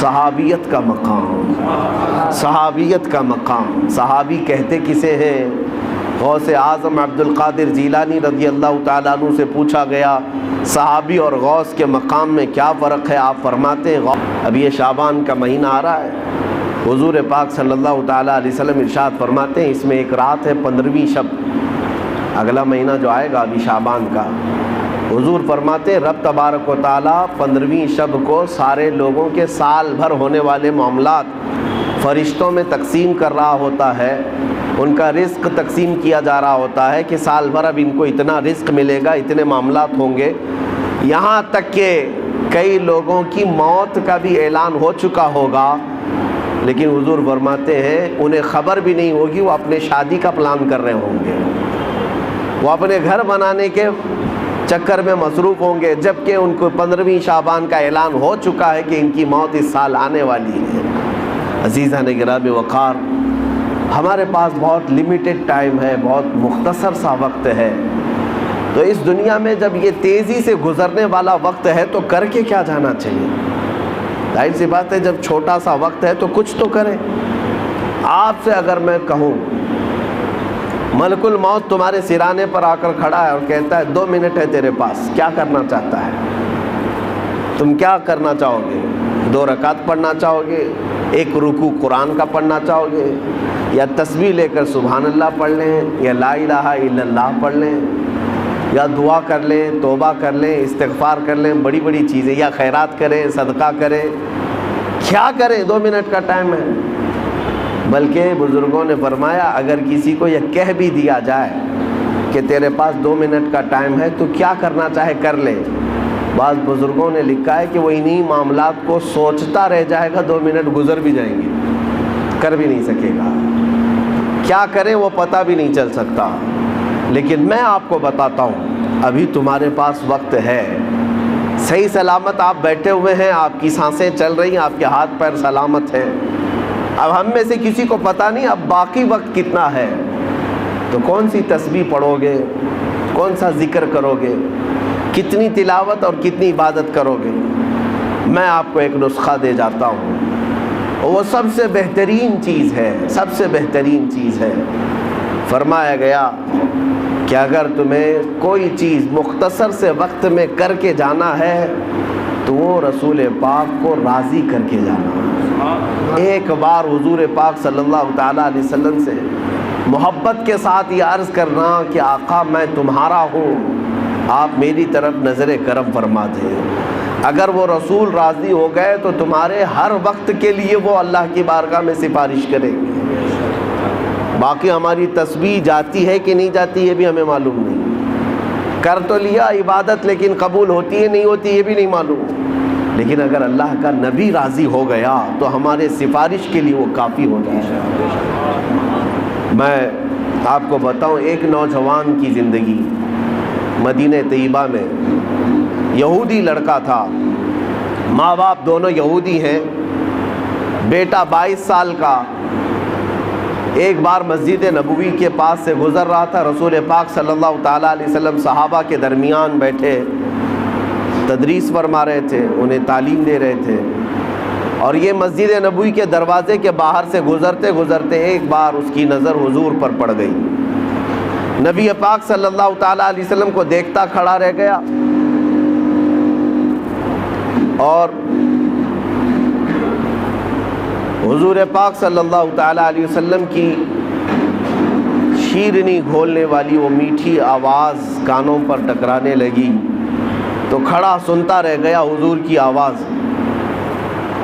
صحابیت کا مقام، صحابیت کا مقام، صحابی کہتے کسے ہیں؟ غوث اعظم عبد القادر جیلانی رضی اللہ تعالیٰ عنہ سے پوچھا گیا صحابی اور غوث کے مقام میں کیا فرق ہے؟ آپ فرماتے ہیں اب یہ شعبان کا مہینہ آ رہا ہے، حضور پاک صلی اللہ تعالیٰ علیہ وسلم ارشاد فرماتے ہیں اس میں ایک رات ہے 15ویں شب، اگلا مہینہ جو آئے گا ابھی شعبان کا، حضور فرماتے ہیں رب تبارک و تعالیٰ 15ویں شب کو سارے لوگوں کے سال بھر ہونے والے معاملات فرشتوں میں تقسیم کر رہا ہوتا ہے، ان کا رزق تقسیم کیا جا رہا ہوتا ہے کہ سال بھر اب ان کو اتنا رزق ملے گا، اتنے معاملات ہوں گے، یہاں تک کہ کئی لوگوں کی موت کا بھی اعلان ہو چکا ہوگا، لیکن حضور فرماتے ہیں انہیں خبر بھی نہیں ہوگی، وہ اپنے شادی کا پلان کر رہے ہوں گے، وہ اپنے گھر بنانے کے چکر میں مصروف ہوں گے، جبکہ ان کو 15ویں شعبان کا اعلان ہو چکا ہے کہ ان کی موت اس سال آنے والی ہے۔ عزیزان گرام وقار، ہمارے پاس بہت لیمیٹڈ ٹائم ہے، بہت مختصر سا وقت ہے، تو اس دنیا میں جب یہ تیزی سے گزرنے والا وقت ہے تو کر کے کیا جانا چاہیے؟ ظاہر سی بات ہے جب چھوٹا سا وقت ہے تو کچھ تو کریں۔ آپ سے اگر میں کہوں ملک الموت تمہارے سرانے پر آ کر کھڑا ہے اور کہتا ہے 2 منٹ ہے تیرے پاس، کیا کرنا چاہتا ہے؟ تم کیا کرنا چاہو گے؟ 2 رکعت پڑھنا چاہو گے، 1 رکوع قرآن کا پڑھنا چاہو گے، یا تسبیح لے کر سبحان اللہ پڑھ لیں، یا لا الہ الا اللہ پڑھ لیں، یا دعا کر لیں، توبہ کر لیں، استغفار کر لیں، بڑی بڑی چیزیں، یا خیرات کریں، صدقہ کریں، کیا کریں؟ 2 منٹ کا ٹائم ہے۔ بلکہ بزرگوں نے فرمایا اگر کسی کو یہ کہہ بھی دیا جائے کہ تیرے پاس 2 منٹ کا ٹائم ہے تو کیا کرنا چاہے کر لے، بعض بزرگوں نے لکھا ہے کہ وہ انہی معاملات کو سوچتا رہ جائے گا، 2 منٹ گزر بھی جائیں گے، کر بھی نہیں سکے گا، کیا کریں وہ پتہ بھی نہیں چل سکتا۔ لیکن میں آپ کو بتاتا ہوں ابھی تمہارے پاس وقت ہے، صحیح سلامت آپ بیٹھے ہوئے ہیں، آپ کی سانسیں چل رہی ہیں، آپ کے ہاتھ پیر سلامت ہیں، اب ہم میں سے کسی کو پتہ نہیں اب باقی وقت کتنا ہے، تو کون سی تسبیح پڑھو گے، کون سا ذکر کرو گے، کتنی تلاوت اور کتنی عبادت کرو گے؟ میں آپ کو ایک نسخہ دے جاتا ہوں، وہ سب سے بہترین چیز ہے، سب سے بہترین چیز ہے۔ فرمایا گیا کہ اگر تمہیں کوئی چیز مختصر سے وقت میں کر کے جانا ہے تو وہ رسول پاک کو راضی کر کے جانا ہے۔ ایک بار حضور پاک صلی اللہ تعالیٰ علیہ وسلم سے محبت کے ساتھ یہ عرض کرنا کہ آقا میں تمہارا ہوں، آپ میری طرف نظر کرم فرما دیں، اگر وہ رسول راضی ہو گئے تو تمہارے ہر وقت کے لیے وہ اللہ کی بارگاہ میں سفارش کریں گے۔ باقی ہماری تسبیح جاتی ہے کہ نہیں جاتی یہ بھی ہمیں معلوم نہیں، کر تو لیا عبادت لیکن قبول ہوتی ہے نہیں ہوتی یہ بھی نہیں معلوم، لیکن اگر اللہ کا نبی راضی ہو گیا تو ہمارے سفارش کے لیے وہ کافی ہو جائے گا۔ میں آپ کو بتاؤں ایک نوجوان کی زندگی، مدینہ طیبہ میں یہودی لڑکا تھا، ماں باپ دونوں یہودی ہیں، بیٹا 22 سال کا، ایک بار مسجد نبوی کے پاس سے گزر رہا تھا، رسول پاک صلی اللہ تعالیٰ علیہ وسلم صحابہ کے درمیان بیٹھے تدریس فرما رہے تھے، انہیں تعلیم دے رہے تھے، اور یہ مسجد نبوی کے دروازے کے باہر سے گزرتے گزرتے ایک بار اس کی نظر حضور پر پڑ گئی، نبی پاک صلی اللہ تعالیٰ علیہ وسلم کو دیکھتا کھڑا رہ گیا، اور حضور پاک صلی اللہ تعالیٰ علیہ وسلم کی شیرنی گھولنے والی وہ میٹھی آواز کانوں پر ٹکرانے لگی تو کھڑا سنتا رہ گیا حضور کی آواز،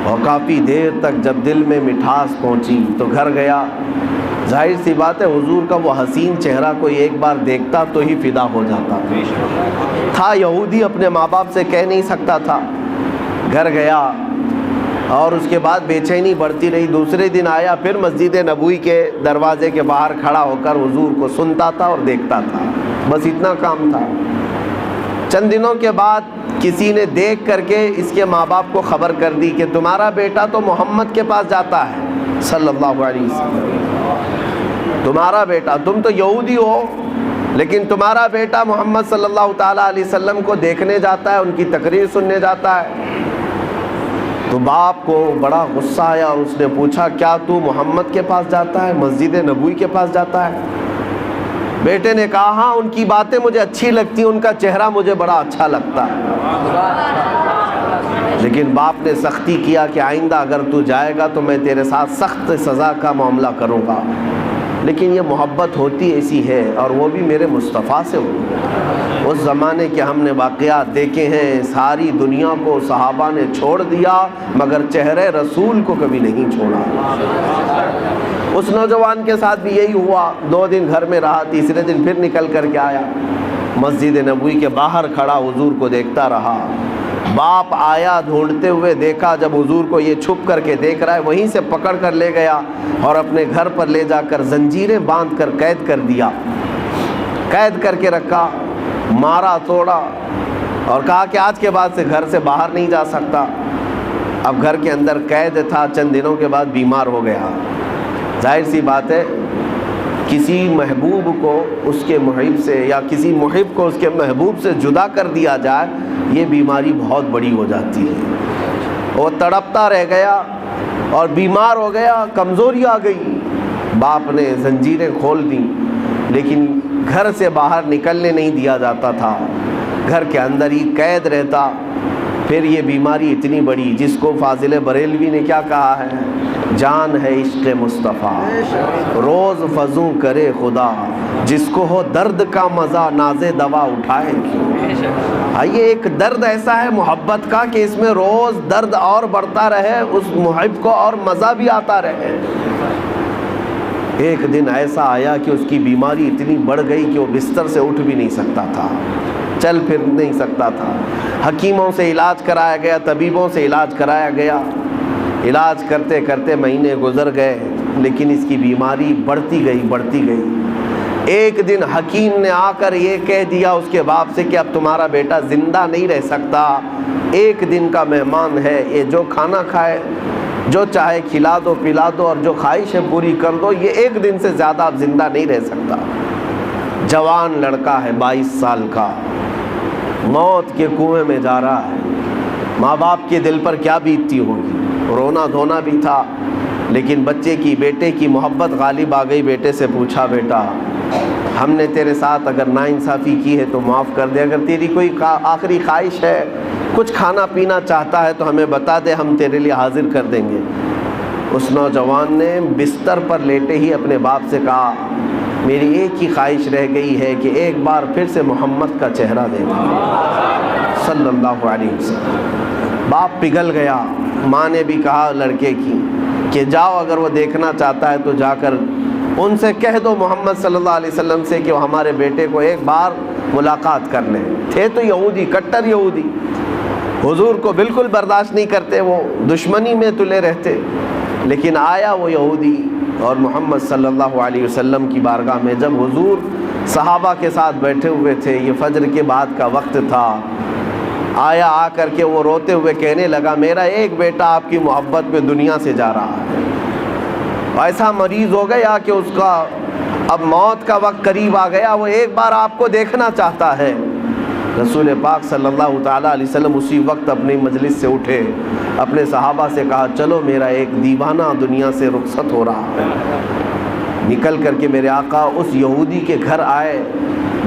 اور کافی دیر تک جب دل میں مٹھاس پہنچی تو گھر گیا، ظاہر سی بات ہے حضور کا وہ حسین چہرہ کوئی ایک بار دیکھتا تو ہی فدا ہو جاتا تھا، یہودی اپنے ماں باپ سے کہہ نہیں سکتا تھا، گھر گیا اور اس کے بعد بے چینی بڑھتی رہی، دوسرے دن آیا پھر مسجد نبوی کے دروازے کے باہر کھڑا ہو کر حضور کو سنتا تھا اور دیکھتا تھا، بس اتنا کام تھا۔ چند دنوں کے بعد کسی نے دیکھ کر کے اس کے ماں باپ کو خبر کر دی کہ تمہارا بیٹا تو محمد کے پاس جاتا ہے صلی اللہ علیہ وسلم، تمہارا بیٹا، تم تو یہودی ہو لیکن تمہارا بیٹا محمد صلی اللہ تعالیٰ علیہ وسلم کو دیکھنے جاتا ہے، ان کی تقریر سننے جاتا ہے۔ تو باپ کو بڑا غصہ آیا اور اس نے پوچھا کیا تو محمد کے پاس جاتا ہے، مسجد نبوی کے پاس جاتا ہے؟ بیٹے نے کہا ہاں ان کی باتیں مجھے اچھی لگتی ہیں، ان کا چہرہ مجھے بڑا اچھا لگتا ہے، لیکن باپ نے سختی کیا کہ آئندہ اگر تو جائے گا تو میں تیرے ساتھ سخت سزا کا معاملہ کروں گا، لیکن یہ محبت ہوتی ایسی ہے، اور وہ بھی میرے مصطفیٰ سے ہو۔ اس زمانے کے ہم نے واقعات دیکھے ہیں، ساری دنیا کو صحابہ نے چھوڑ دیا مگر چہرے رسول کو کبھی نہیں چھوڑا۔ اس نوجوان کے ساتھ بھی یہی ہوا، 2 دن گھر میں رہا، تیسرے دن پھر نکل کر کے آیا، مسجد نبوی کے باہر کھڑا حضور کو دیکھتا رہا۔ باپ آیا ڈھونڈتے ہوئے، دیکھا جب حضور کو یہ چھپ کر کے دیکھ رہا ہے، وہیں سے پکڑ کر لے گیا اور اپنے گھر پر لے جا کر زنجیریں باندھ کر قید کر دیا، قید کر کے رکھا، مارا توڑا اور کہا کہ آج کے بعد سے گھر سے باہر نہیں جا سکتا۔ اب گھر کے اندر قید تھا، چند دنوں کے بعد بیمار ہو گیا۔ ظاہر سی بات ہے کسی محبوب کو اس کے محب سے یا کسی محب کو اس کے محبوب سے جدا کر دیا جائے، یہ بیماری بہت بڑی ہو جاتی ہے۔ وہ تڑپتا رہ گیا اور بیمار ہو گیا، کمزوری آ گئی۔ باپ نے زنجیریں کھول دیں، لیکن گھر سے باہر نکلنے نہیں دیا جاتا تھا، گھر کے اندر ہی قید رہتا۔ پھر یہ بیماری اتنی بڑی جس کو فاضل بریلوی نے کیا کہا ہے، جان ہے عشق مصطفیٰ روز فزوں کرے خدا، جس کو ہو درد کا مزہ ناز دوا اٹھائے کیوں۔ یہ ایک درد ایسا ہے محبت کا کہ اس میں روز درد اور بڑھتا رہے، اس محب کو اور مزہ بھی آتا رہے۔ ایک دن ایسا آیا کہ اس کی بیماری اتنی بڑھ گئی کہ وہ بستر سے اٹھ بھی نہیں سکتا تھا، چل پھر نہیں سکتا تھا۔ حکیموں سے علاج کرایا گیا، طبیبوں سے علاج کرایا گیا، علاج کرتے کرتے مہینے گزر گئے، لیکن اس کی بیماری بڑھتی گئی۔ ایک دن حکیم نے آ کر یہ کہہ دیا اس کے باپ سے کہ اب تمہارا بیٹا زندہ نہیں رہ سکتا، ایک دن کا مہمان ہے، یہ جو کھانا کھائے، جو چاہے کھلا دو پلا دو اور جو خواہش ہے پوری کر دو، یہ ایک دن سے زیادہ اب زندہ نہیں رہ سکتا۔ جوان لڑکا ہے، 22 سال کا، موت کے کنویں میں جا رہا ہے۔ ماں باپ کے دل پر کیا بیتتی ہوگی، رونا دھونا بھی تھا، لیکن بچے کی، بیٹے کی محبت غالب آ گئی۔ بیٹے سے پوچھا بیٹا ہم نے تیرے ساتھ اگر ناانصافی کی ہے تو معاف کر دے، اگر تیری کوئی آخری خواہش ہے، کچھ کھانا پینا چاہتا ہے تو ہمیں بتا دے، ہم تیرے لیے حاضر کر دیں گے۔ اس نوجوان نے بستر پر لیٹے ہی اپنے باپ سے کہا میری ایک ہی خواہش رہ گئی ہے کہ ایک بار پھر سے محمد کا چہرہ دیکھوں صلی اللہ علیہ وسلم۔ باپ پگھل گیا۔ ماں نے بھی کہا لڑکے کی کہ جاؤ، اگر وہ دیکھنا چاہتا ہے تو جا کر ان سے کہہ دو محمد صلی اللہ علیہ وسلم سے کہ وہ ہمارے بیٹے کو ایک بار ملاقات کر لیں۔ تھے تو یہودی، کٹر یہودی، حضور کو بالکل برداشت نہیں کرتے، وہ دشمنی میں تلے رہتے، لیکن آیا وہ یہودی اور محمد صلی اللہ علیہ وسلم کی بارگاہ میں جب حضور صحابہ کے ساتھ بیٹھے ہوئے تھے، یہ فجر کے بعد کا وقت تھا، آیا، آ کر کے وہ روتے ہوئے کہنے لگا میرا ایک بیٹا آپ کی محبت میں دنیا سے جا رہا ہے، ایسا مریض ہو گیا کہ اس کا اب موت کا وقت قریب آ گیا، وہ ایک بار آپ کو دیکھنا چاہتا ہے۔ رسول پاک صلی اللہ تعالیٰ علیہ وسلم اسی وقت اپنی مجلس سے اٹھے، اپنے صحابہ سے کہا چلو میرا ایک دیوانہ دنیا سے رخصت ہو رہا ہے۔ نکل کر کے میرے آقا اس یہودی کے گھر آئے،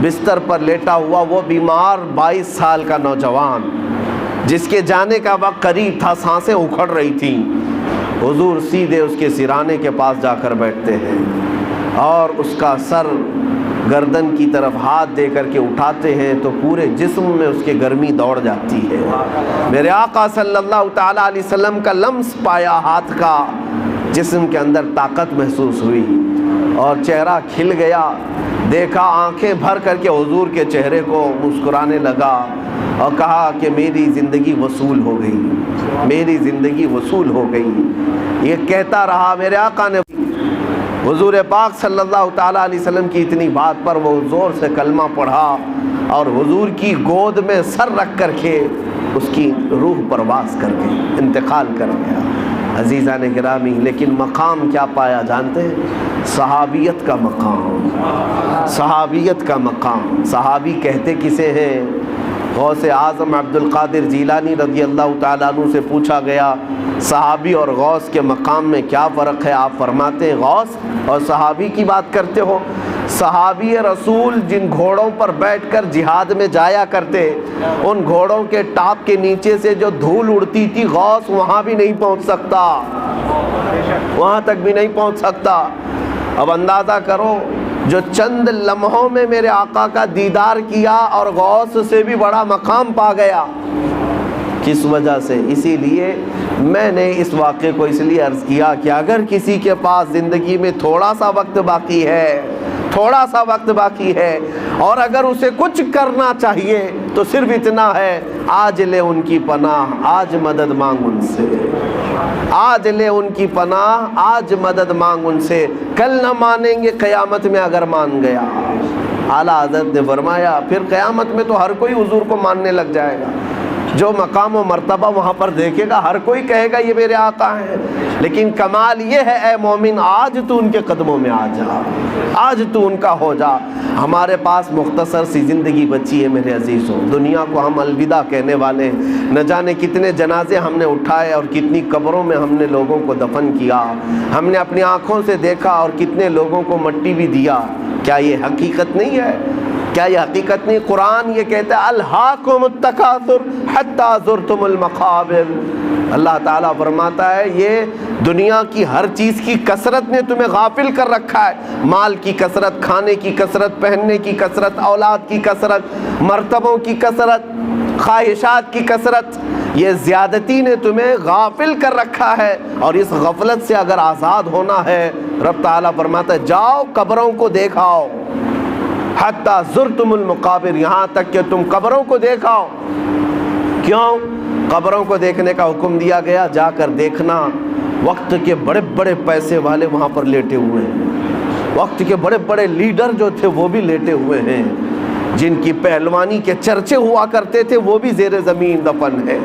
بستر پر لیٹا ہوا وہ بیمار 22 سال کا نوجوان جس کے جانے کا وقت قریب تھا، سانسیں اکھڑ رہی تھیں۔ حضور سیدھے اس کے سرانے کے پاس جا کر بیٹھتے ہیں اور اس کا سر گردن کی طرف ہاتھ دے کر کے اٹھاتے ہیں تو پورے جسم میں اس کے گرمی دوڑ جاتی ہے۔ میرے آقا صلی اللہ تعالیٰ علیہ وسلم کا لمس پایا ہاتھ کا، جسم کے اندر طاقت محسوس ہوئی اور چہرہ کھل گیا۔ دیکھا، آنکھیں بھر کر کے حضور کے چہرے کو مسکرانے لگا اور کہا کہ میری زندگی وصول ہو گئی، میری زندگی وصول ہو گئی۔ یہ کہتا رہا، میرے آقا نے حضور پاک صلی اللہ تعالیٰ علیہ وسلم کی اتنی بات پر وہ زور سے کلمہ پڑھا اور حضور کی گود میں سر رکھ کر کے اس کی روح پرواز کر کے انتقال کر گیا۔ عزیزان گرامی، لیکن مقام کیا پایا جانتے ہیں؟ صحابیت کا مقام، صحابیت کا مقام۔ صحابی کہتے کسے ہیں؟ غوث اعظم عبد القادر جیلانی رضی اللہ تعالیٰ عنہ سے پوچھا گیا صحابی اور غوث کے مقام میں کیا فرق ہے؟ آپ فرماتے ہیں غوث اور صحابی کی بات کرتے ہو؟ صحابی رسول جن گھوڑوں پر بیٹھ کر جہاد میں جایا کرتے، ان گھوڑوں کے ٹاپ کے نیچے سے جو دھول اڑتی تھی، غوث وہاں بھی نہیں پہنچ سکتا، وہاں تک بھی نہیں پہنچ سکتا۔ اب اندازہ کرو، جو چند لمحوں میں میرے آقا کا دیدار کیا اور غوث سے بھی بڑا مقام پا گیا، کس وجہ سے؟ اسی لیے میں نے اس واقعے کو اس لیے عرض کیا کہ اگر کسی کے پاس زندگی میں تھوڑا سا وقت باقی ہے، تھوڑا سا وقت باقی ہے، اور اگر اسے کچھ کرنا چاہیے تو صرف اتنا ہے، آج لے ان کی پناہ، آج مدد مانگ ان سے، آج لے ان کی پناہ، آج مدد مانگ ان سے، کل نہ مانیں گے، قیامت میں اگر مان گیا۔ اعلیٰ حضرت نے فرمایا پھر قیامت میں تو ہر کوئی حضور کو ماننے لگ جائے گا، جو مقام و مرتبہ وہاں پر دیکھے گا ہر کوئی کہے گا یہ میرے آقا ہیں، لیکن کمال یہ ہے اے مومن آج تو ان کے قدموں میں آ جا، آج تو ان کا ہو جا۔ ہمارے پاس مختصر سی زندگی بچی ہے میرے عزیزوں، دنیا کو ہم الوداع کہنے والے ہیں، نہ جانے کتنے جنازے ہم نے اٹھائے اور کتنی قبروں میں ہم نے لوگوں کو دفن کیا، ہم نے اپنی آنکھوں سے دیکھا اور کتنے لوگوں کو مٹی بھی دیا۔ کیا یہ حقیقت نہیں ہے؟ کیا یہ حقیقت نہیں؟ قرآن یہ کہتا ہے الہاکم التکاثر حتی زرتم المقابر۔ اللہ تعالیٰ فرماتا ہے یہ دنیا کی ہر چیز کی کثرت نے تمہیں غافل کر رکھا ہے، مال کی کثرت، کھانے کی کثرت، پہننے کی کثرت، اولاد کی کثرت، مرتبوں کی کثرت، خواہشات کی کثرت، یہ زیادتی نے تمہیں غافل کر رکھا ہے، اور اس غفلت سے اگر آزاد ہونا ہے، رب تعالیٰ فرماتا ہے جاؤ قبروں کو دیکھاؤ، حتی زرتم المقابر، یہاں تک کہ تم قبروں کو دیکھاؤ۔ کیوں قبروں کو دیکھنے کا حکم دیا گیا؟ جا کر دیکھنا وقت کے بڑے بڑے پیسے والے وہاں پر لیٹے ہوئے ہیں، وقت کے بڑے بڑے لیڈر جو تھے وہ بھی لیٹے ہوئے ہیں، جن کی پہلوانی کے چرچے ہوا کرتے تھے وہ بھی زیر زمین دفن ہے۔